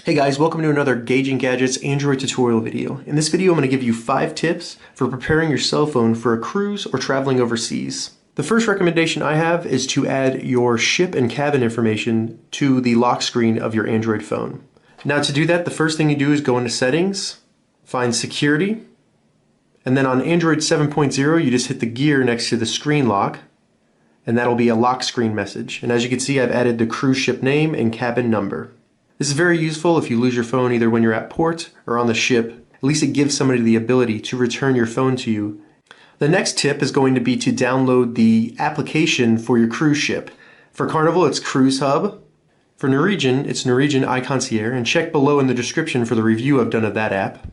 Hey guys, welcome to another Gauging Gadgets Android tutorial video. In this video I'm going to give you 5 tips for preparing your cell phone for a cruise or traveling overseas. The first recommendation I have is to add your ship and cabin information to the lock screen of your Android phone. Now to do that, the first thing you do is go into Settings, find Security, and then on Android 7.0 you just hit the gear next to the screen lock, and that'll be a lock screen message. And as you can see, I've added the cruise ship name and cabin number. This is very useful if you lose your phone either when you're at port or on the ship. At least it gives somebody the ability to return your phone to you. The next tip is going to be to download the application for your cruise ship. For Carnival, it's Cruise Hub. For Norwegian, it's Norwegian iConcierge, and check below in the description for the review I've done of that app.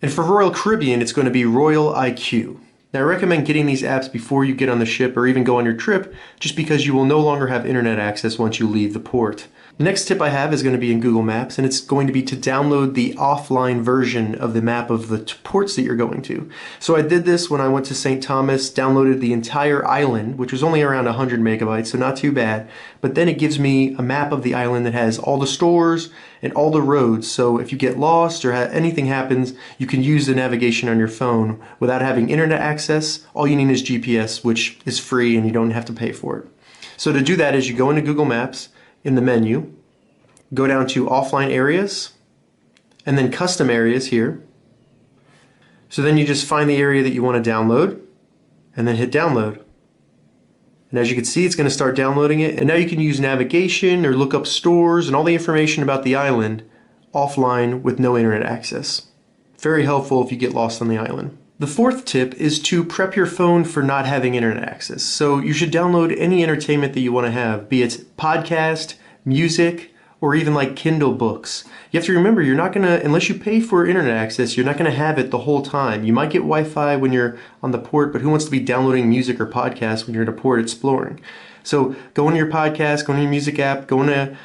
And for Royal Caribbean, it's going to be Royal IQ. Now I recommend getting these apps before you get on the ship or even go on your trip, just because you will no longer have internet access once you leave the port. The next tip I have is going to be in Google Maps, and it's going to be to download the offline version of the map of the ports that you're going to. So I did this when I went to St. Thomas, downloaded the entire island, which was only around 100 megabytes, so not too bad. But then it gives me a map of the island that has all the stores and all the roads, so if you get lost or anything happens, you can use the navigation on your phone without having internet access. All you need is GPS, which is free and you don't have to pay for it. So to do that is you go into Google Maps, in the menu, go down to offline areas, and then custom areas here. So then you just find the area that you want to download, and then hit download. And as you can see, it's going to start downloading it, and now you can use navigation or look up stores and all the information about the island offline with no internet access. Very helpful if you get lost on the island. The fourth tip is to prep your phone for not having internet access. So you should download any entertainment that you want to have, be it podcast, music, or even like Kindle books. You have to remember, you're not going to, unless you pay for internet access, you're not going to have it the whole time. You might get Wi-Fi when you're on the port, but who wants to be downloading music or podcasts when you're at a port exploring? So go into your podcast, go into your music app, go into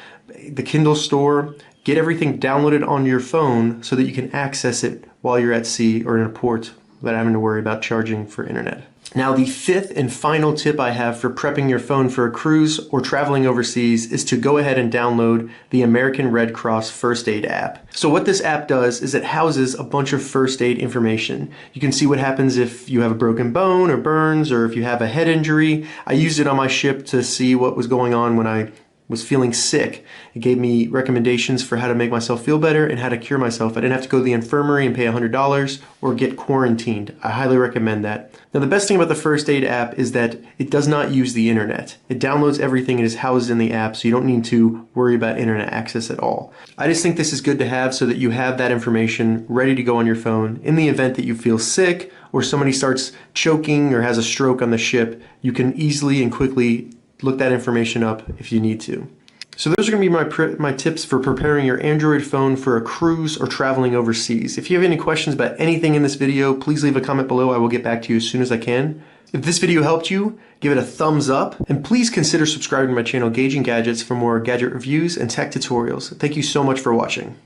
the Kindle store, get everything downloaded on your phone so that you can access it while you're at sea or in a port without having to worry about charging for internet. Now the fifth and final tip I have for prepping your phone for a cruise or traveling overseas is to go ahead and download the American Red Cross First Aid app. So what this app does is it houses a bunch of first aid information. You can see what happens if you have a broken bone or burns, or if you have a head injury. I used it on my ship to see what was going on when I was feeling sick. It gave me recommendations for how to make myself feel better and how to cure myself. I didn't have to go to the infirmary and pay $100 or get quarantined. I highly recommend that. Now the best thing about the First Aid app is that it does not use the internet. It downloads everything and is housed in the app, so you don't need to worry about internet access at all. I just think this is good to have so that you have that information ready to go on your phone. In the event that you feel sick or somebody starts choking or has a stroke on the ship, you can easily and quickly look that information up if you need to. So those are going to be my tips for preparing your Android phone for a cruise or traveling overseas. If you have any questions about anything in this video, please leave a comment below. I will get back to you as soon as I can. If this video helped you, give it a thumbs up, and please consider subscribing to my channel Gauging Gadgets for more gadget reviews and tech tutorials. Thank you so much for watching.